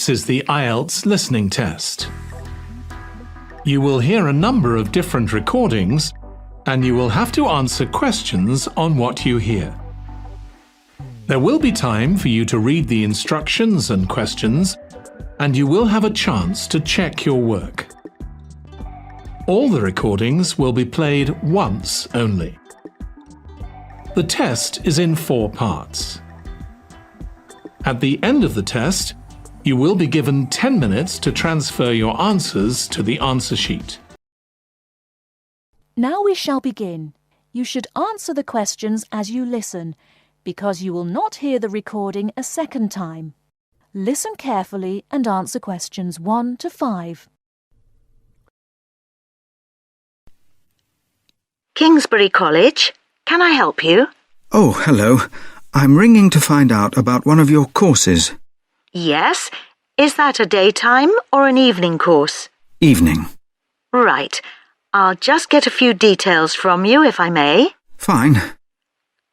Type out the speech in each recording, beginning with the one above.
This is the IELTS listening test. You will hear a number of different recordings and you will have to answer questions on what you hear. There will be time for you to read the instructions and questions, and you will have a chance to check your work. All the recordings will be played once only. The test is in 4 parts. At the end of the test, you will be given 10 minutes to transfer your answers to the answer sheet. Now we shall begin. You should answer the questions as you listen, because you will not hear the recording a second time. Listen carefully and answer questions 1 to 5. Kingsbury College, can I help you? Oh, hello. I'm ringing to find out about one of your courses. Yes. Is that a daytime or an evening course? Evening. Right. I'll just get a few details from you, if I may. Fine.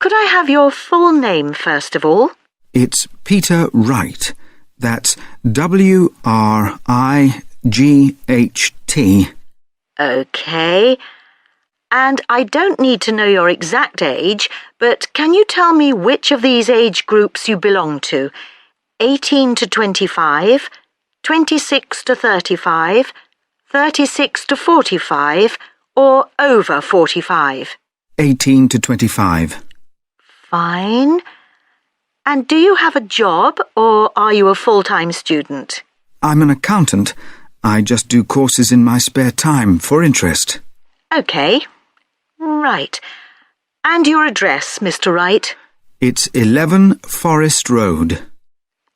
Could I have your full name first of all? It's Peter Wright. That's W-R-I-G-H-T. OK. And I don't need to know your exact age, but can you tell me which of these age groups you belong to? 18 to 25, 26 to 35, 36 to 45, or over 45? 18 to 25. Fine. And do you have a job, or are you a full-time student? I'm an accountant. I just do courses in my spare time for interest. OK. Right. And your address, Mr. Wright? It's 11 Forest Road.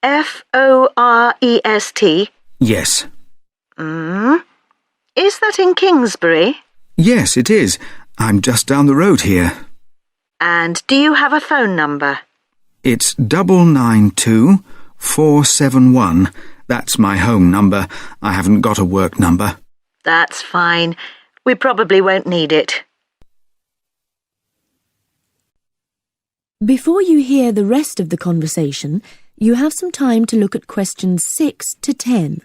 F-O-R-E-S-T? Yes. Is that in Kingsbury? Yes, it is. I'm just down the road here. And do you have a phone number? It's 992-471. That's my home number. I haven't got a work number. That's fine. We probably won't need it. Before you hear the rest of the conversation, you have some time to look at questions 6 to 10.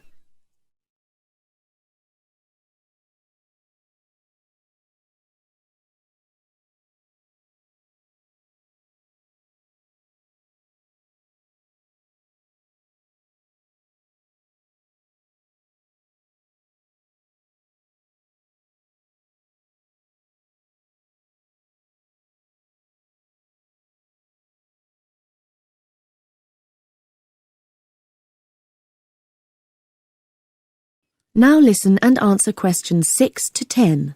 Now listen and answer questions 6 to 10.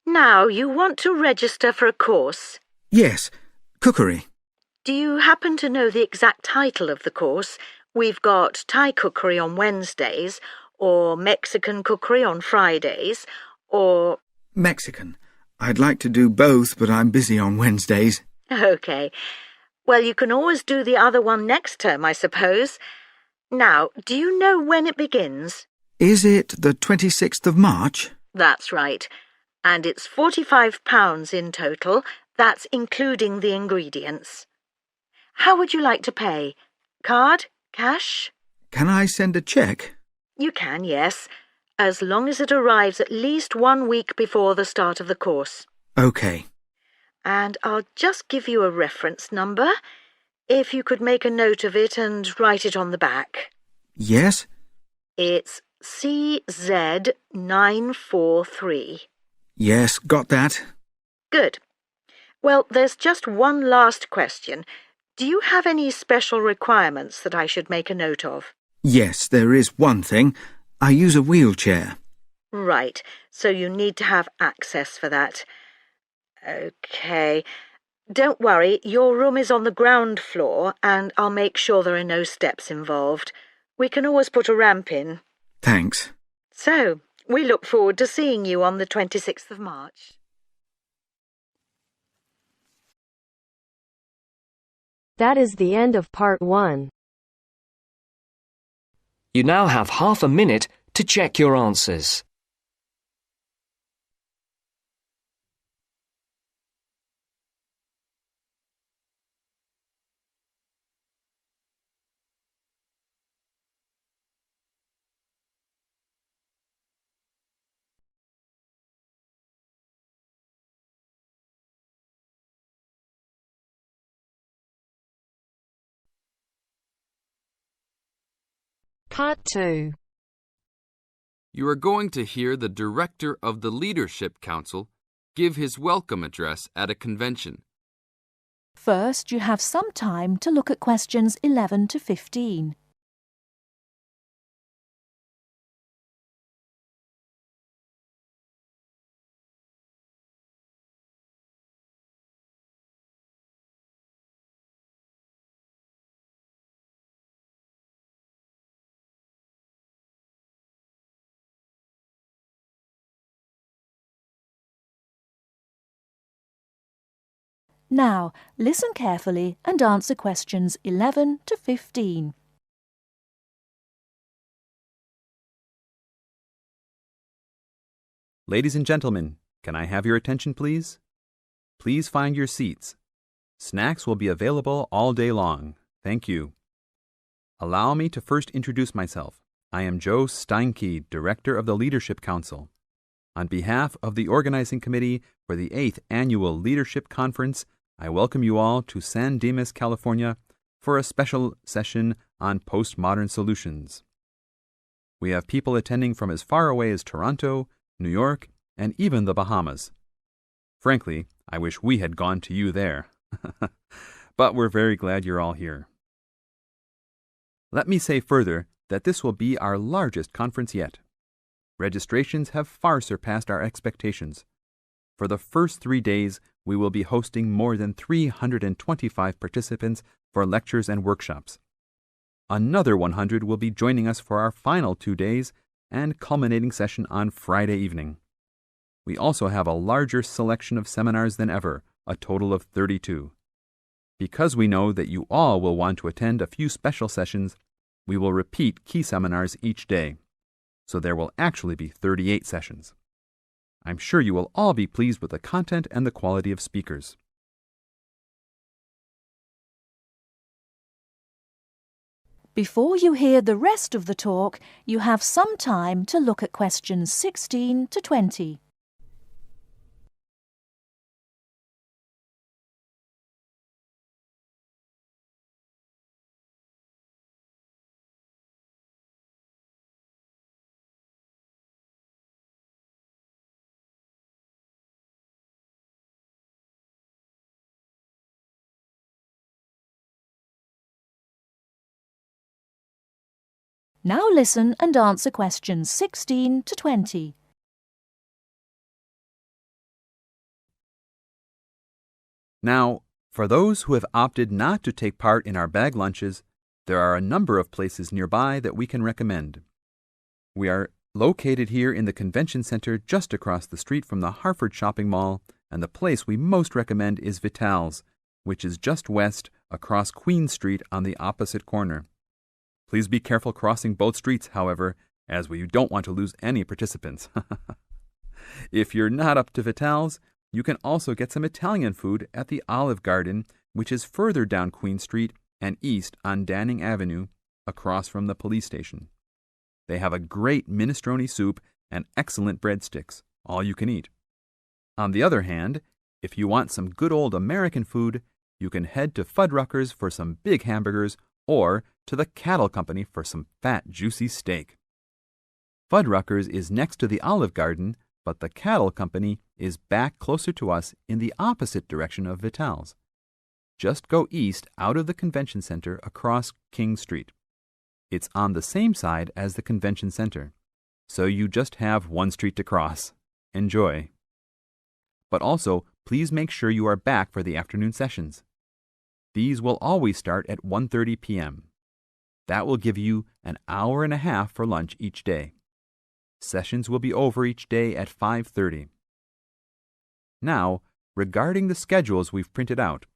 Now, you want to register for a course. Yes, cookery. Do you happen to know the exact title of the course? We've got Thai cookery on Wednesdays, or Mexican cookery on Fridays, or... Mexican. I'd like to do both, but I'm busy on Wednesdays. OK. Well, you can always do the other one next term, I suppose. Now, do you know when it begins? Is it the 26th of March? That's right. And it's £45 in total. That's including the ingredients. How would you like to pay? Card? Cash? Can I send a cheque? You can, yes, as long as it arrives at least 1 week before the start of the course. OK. And I'll just give you a reference number, if you could make a note of it and write it on the back. Yes? It's CZ943. Yes, got that. Good. Well, there's just one last question. Do you have any special requirements that I should make a note of? Yes, there is one thing. I use a wheelchair. Right, so you need to have access for that. OK. Don't worry, your room is on the ground floor and I'll make sure there are no steps involved. We can always put a ramp in. Thanks. So, we look forward to seeing you on the 26th of March. That is the end of part 1. You now have half a minute to check your answers. Part 2. You are going to hear the director of the Leadership Council give his welcome address at a convention. First, you have some time to look at questions 11 to 15. Now, listen carefully and answer questions 11 to 15. Ladies and gentlemen, can I have your attention, please? Please find your seats. Snacks will be available all day long. Thank you. Allow me to first introduce myself. I am Joe Steinke, Director of the Leadership Council. On behalf of the Organizing Committee for the 8th Annual Leadership Conference, I welcome you all to San Dimas, California, for a special session on postmodern solutions. We have people attending from as far away as Toronto, New York, and even the Bahamas. Frankly, I wish we had gone to you there. But we're very glad you're all here. Let me say further that this will be our largest conference yet. Registrations have far surpassed our expectations. For the first 3 days, we will be hosting more than 325 participants for lectures and workshops. Another 100 will be joining us for our final 2 days and culminating session on Friday evening. We also have a larger selection of seminars than ever, a total of 32. Because we know that you all will want to attend a few special sessions, we will repeat key seminars each day. So there will actually be 38 sessions. I'm sure you will all be pleased with the content and the quality of speakers. Before you hear the rest of the talk, you have some time to look at questions 16 to 20. Now listen and answer questions 16 to 20. Now, for those who have opted not to take part in our bag lunches, there are a number of places nearby that we can recommend. We are located here in the Convention Center just across the street from the Harford Shopping Mall, and the place we most recommend is Vital's, which is just west across Queen Street on the opposite corner. Please be careful crossing both streets, however, as we don't want to lose any participants. If you're not up to Vital's, you can also get some Italian food at the Olive Garden, which is further down Queen Street and east on Danning Avenue, across from the police station. They have a great minestrone soup and excellent breadsticks, all you can eat. On the other hand, if you want some good old American food, you can head to Fuddruckers for some big hamburgers or to the Cattle Company for some fat, juicy steak. Fuddruckers is next to the Olive Garden, but the Cattle Company is back closer to us in the opposite direction of Vital's. Just go east out of the Convention Center across King Street. It's on the same side as the Convention Center, so you just have one street to cross. Enjoy. But also, please make sure you are back for the afternoon sessions. These will always start at 1:30 p.m. That will give you an hour and a half for lunch each day. Sessions will be over each day at 5:30. Now, regarding the schedules we've printed out,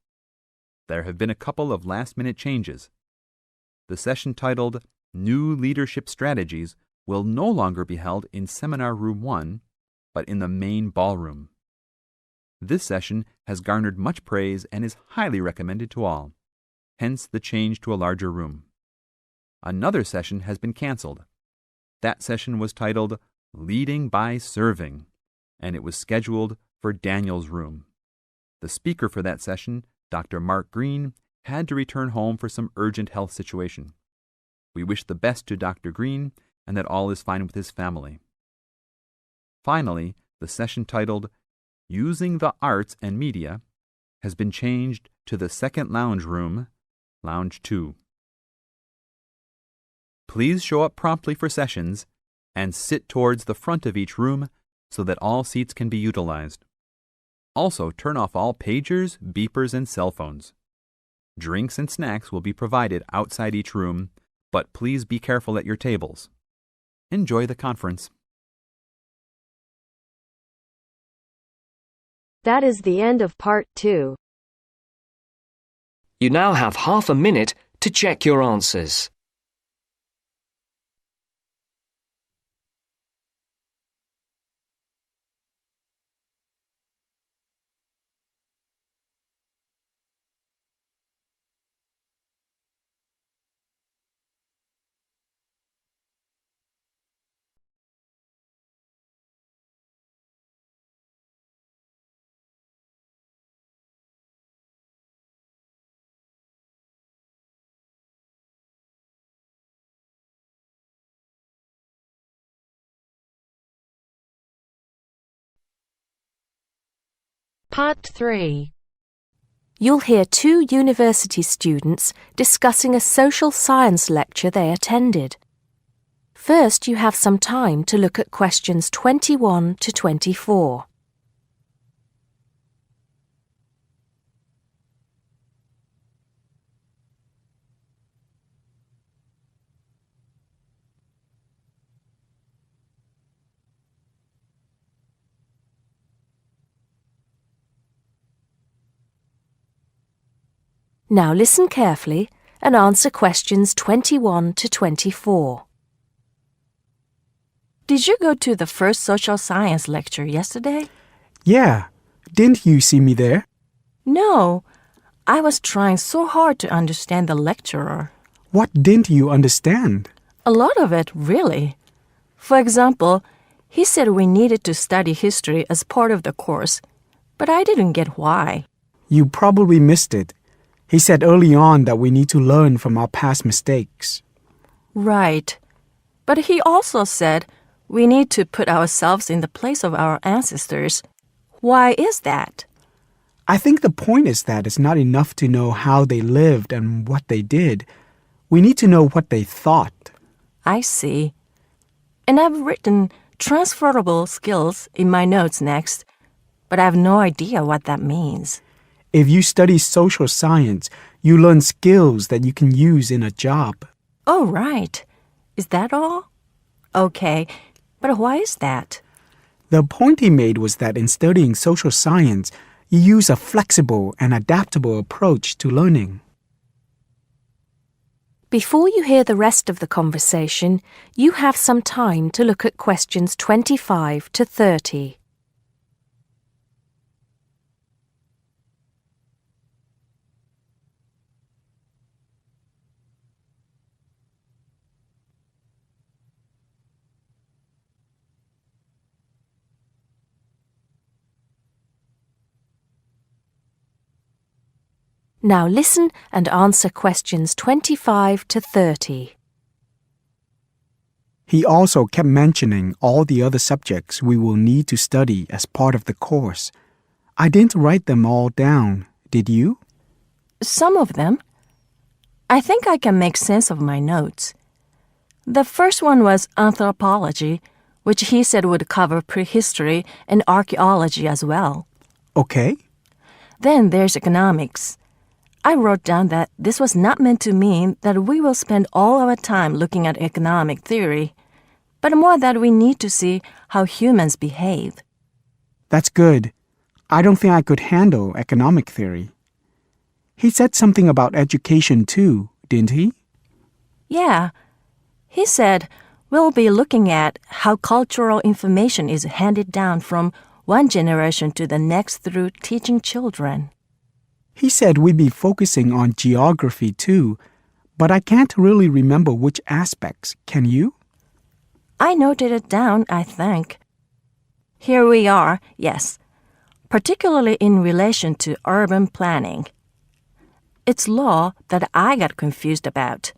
there have been a couple of last-minute changes. The session titled New Leadership Strategies will no longer be held in Seminar Room 1, but in the main ballroom. This session has garnered much praise and is highly recommended to all, hence the change to a larger room. Another session has been canceled. That session was titled Leading by Serving, and it was scheduled for Daniel's room. The speaker for that session, Dr. Mark Green, had to return home for some urgent health situation. We wish the best to Dr. Green and that all is fine with his family. Finally, the session titled Using the Arts and Media has been changed to the second lounge room, Lounge 2. Please show up promptly for sessions and sit towards the front of each room so that all seats can be utilized. Also, turn off all pagers, beepers, and cell phones. Drinks and snacks will be provided outside each room, but please be careful at your tables. Enjoy the conference. That is the end of part 2. You now have half a minute to check your answers. Part 3. You'll hear 2 university students discussing a social science lecture they attended. First, you have some time to look at questions 21 to 24. Now listen carefully and answer questions 21 to 24. Did you go to the first social science lecture yesterday? Yeah. Didn't you see me there? No. I was trying so hard to understand the lecturer. What didn't you understand? A lot of it, really. For example, he said we needed to study history as part of the course, but I didn't get why. You probably missed it. He said early on that we need to learn from our past mistakes. Right. But he also said we need to put ourselves in the place of our ancestors. Why is that? I think the point is that it's not enough to know how they lived and what they did. We need to know what they thought. I see. And I've written transferable skills in my notes next, but I have no idea what that means. If you study social science, you learn skills that you can use in a job. Oh, right. Is that all? Okay, but why is that? The point he made was that in studying social science, you use a flexible and adaptable approach to learning. Before you hear the rest of the conversation, you have some time to look at questions 25 to 30. Now listen and answer questions 25 to 30. He also kept mentioning all the other subjects we will need to study as part of the course. I didn't write them all down, did you? Some of them. I think I can make sense of my notes. The first one was anthropology, which he said would cover prehistory and archaeology as well. Okay. Then there's economics. I wrote down that this was not meant to mean that we will spend all our time looking at economic theory, but more that we need to see how humans behave. That's good. I don't think I could handle economic theory. He said something about education too, didn't he? Yeah. He said we'll be looking at how cultural information is handed down from one generation to the next through teaching children. He said we'd be focusing on geography too, but I can't really remember which aspects. Can you? I noted it down, I think. Here we are, yes, particularly in relation to urban planning. It's law that I got confused about.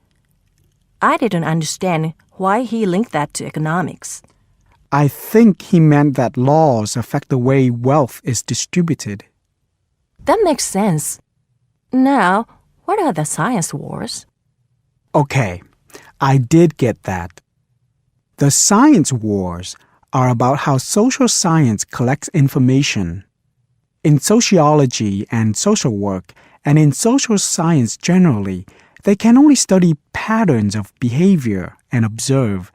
I didn't understand why he linked that to economics. I think he meant that laws affect the way wealth is distributed. That makes sense. Now, what are the science wars? Okay, I did get that. The science wars are about how social science collects information. In sociology and social work, and in social science generally, they can only study patterns of behavior and observe.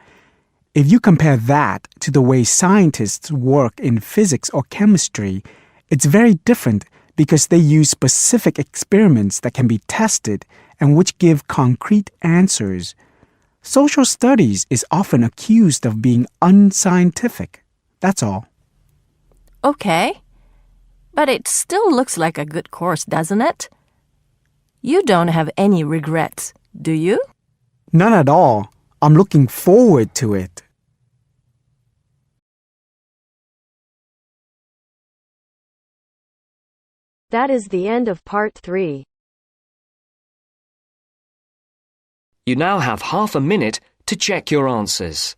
If you compare that to the way scientists work in physics or chemistry, it's very different because they use specific experiments that can be tested and which give concrete answers. Social studies is often accused of being unscientific. That's all. Okay. But it still looks like a good course, doesn't it? You don't have any regrets, do you? None at all. I'm looking forward to it. That is the end of part 3. You now have half a minute to check your answers.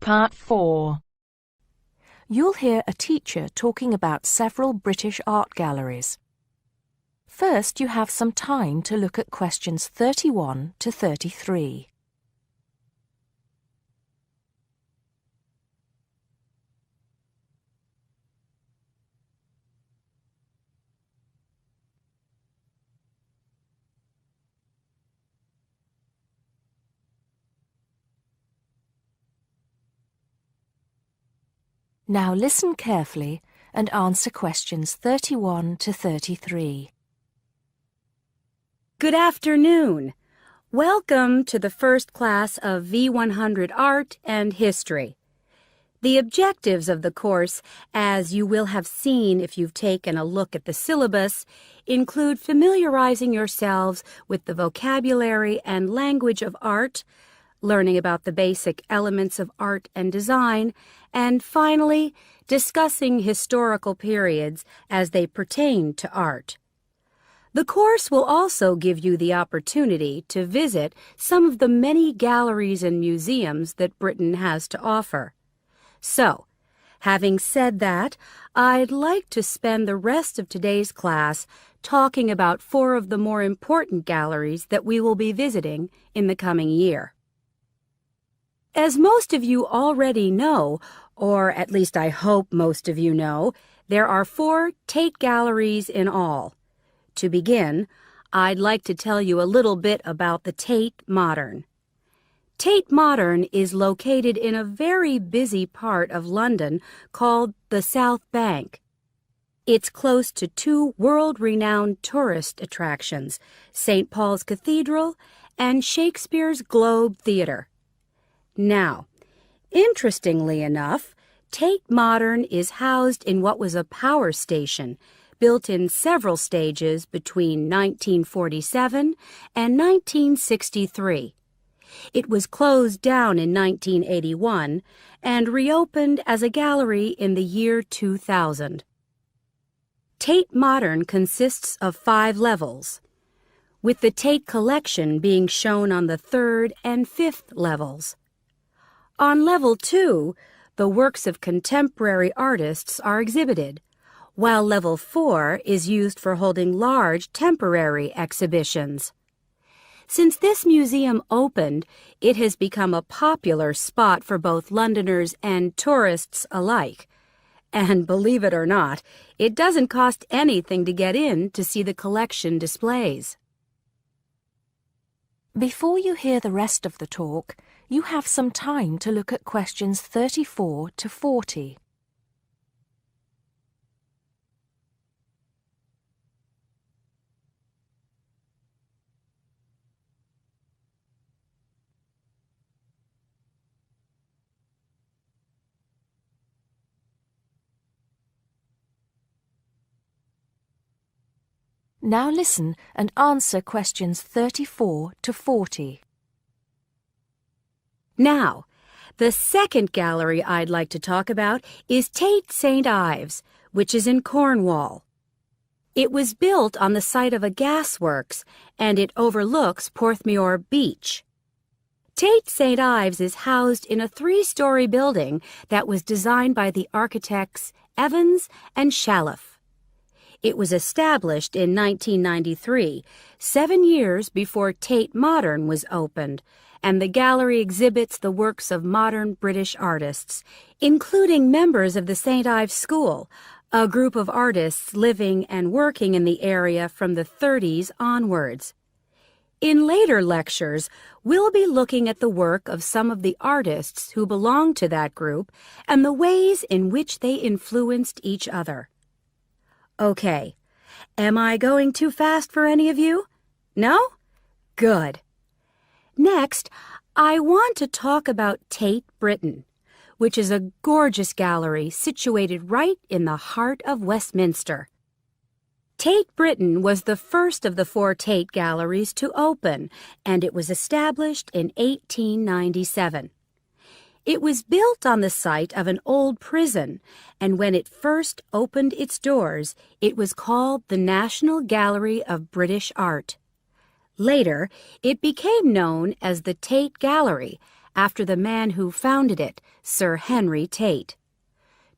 Part 4. You'll hear a teacher talking about several British art galleries. First, you have some time to look at questions 31 to 33. Now listen carefully and answer questions 31 to 33. Good afternoon. Welcome to the first class of V100 Art and History. The objectives of the course, as you will have seen if you've taken a look at the syllabus, include familiarizing yourselves with the vocabulary and language of art, learning about the basic elements of art and design, and finally, discussing historical periods as they pertain to art. The course will also give you the opportunity to visit some of the many galleries and museums that Britain has to offer. So, having said that, I'd like to spend the rest of today's class talking about 4 of the more important galleries that we will be visiting in the coming year. As most of you already know, or at least I hope most of you know, there are 4 Tate galleries in all. To begin, I'd like to tell you a little bit about the Tate Modern. Tate Modern is located in a very busy part of London called the South Bank. It's close to 2 world-renowned tourist attractions, St. Paul's Cathedral and Shakespeare's Globe Theatre. Now, interestingly enough, Tate Modern is housed in what was a power station built in several stages between 1947 and 1963. It was closed down in 1981 and reopened as a gallery in the year 2000. Tate Modern consists of 5 levels, with the Tate collection being shown on the 3rd and 5th levels. On level 2, the works of contemporary artists are exhibited, while level 4 is used for holding large temporary exhibitions. Since this museum opened, it has become a popular spot for both Londoners and tourists alike. And believe it or not, it doesn't cost anything to get in to see the collection displays. Before you hear the rest of the talk, you have some time to look at questions 34 to 40. Now listen and answer questions 34 to 40. Now, the second gallery I'd like to talk about is Tate St. Ives, which is in Cornwall. It was built on the site of a gasworks, and it overlooks Porthmeor Beach. Tate St. Ives is housed in a 3-story building that was designed by the architects Evans and Shalliff. It was established in 1993, 7 years before Tate Modern was opened, and the gallery exhibits the works of modern British artists, including members of the St. Ives School, a group of artists living and working in the area from the 30s onwards. In later lectures, we'll be looking at the work of some of the artists who belong to that group and the ways in which they influenced each other. Okay, am I going too fast for any of you? No? Good. Next, I want to talk about Tate Britain, which is a gorgeous gallery situated right in the heart of Westminster. Tate Britain was the first of the 4 Tate galleries to open, and it was established in 1897. It was built on the site of an old prison, and when it first opened its doors, it was called the National Gallery of British Art. Later, it became known as the Tate Gallery, after the man who founded it, Sir Henry Tate.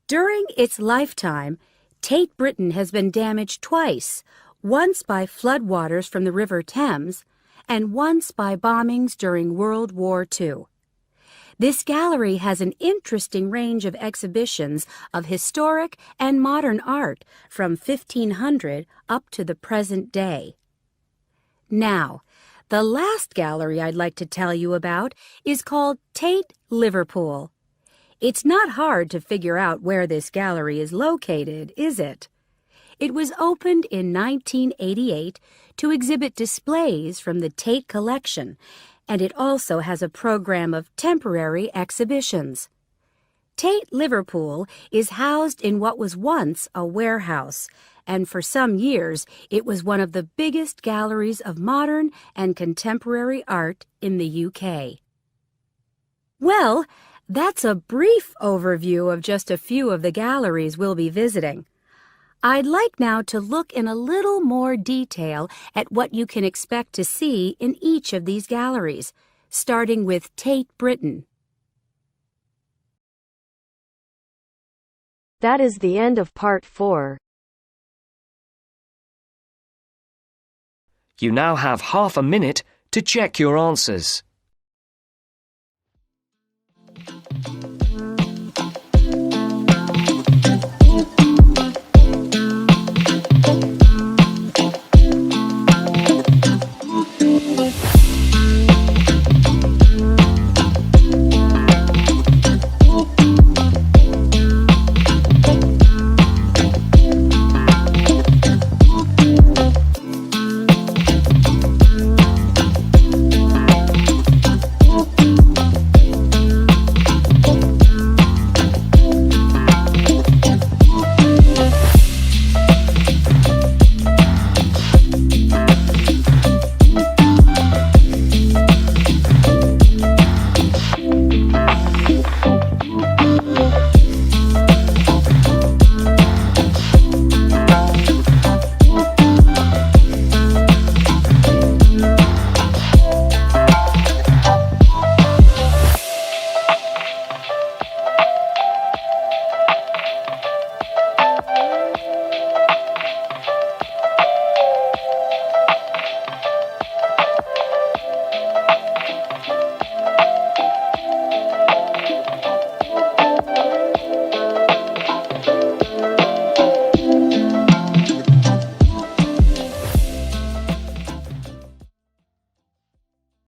During its lifetime, Tate Britain has been damaged twice, once by floodwaters from the River Thames, and once by bombings during World War II. This gallery has an interesting range of exhibitions of historic and modern art from 1500 up to the present day. Now, the last gallery I'd like to tell you about is called Tate Liverpool. It's not hard to figure out where this gallery is located, is it? It was opened in 1988 to exhibit displays from the Tate collection, and it also has a program of temporary exhibitions. Tate Liverpool is housed in what was once a warehouse, and for some years it was one of the biggest galleries of modern and contemporary art in the UK. Well, that's a brief overview of just a few of the galleries we'll be visiting. I'd like now to look in a little more detail at what you can expect to see in each of these galleries, starting with Tate Britain. That is the end of part 4. You now have half a minute to check your answers.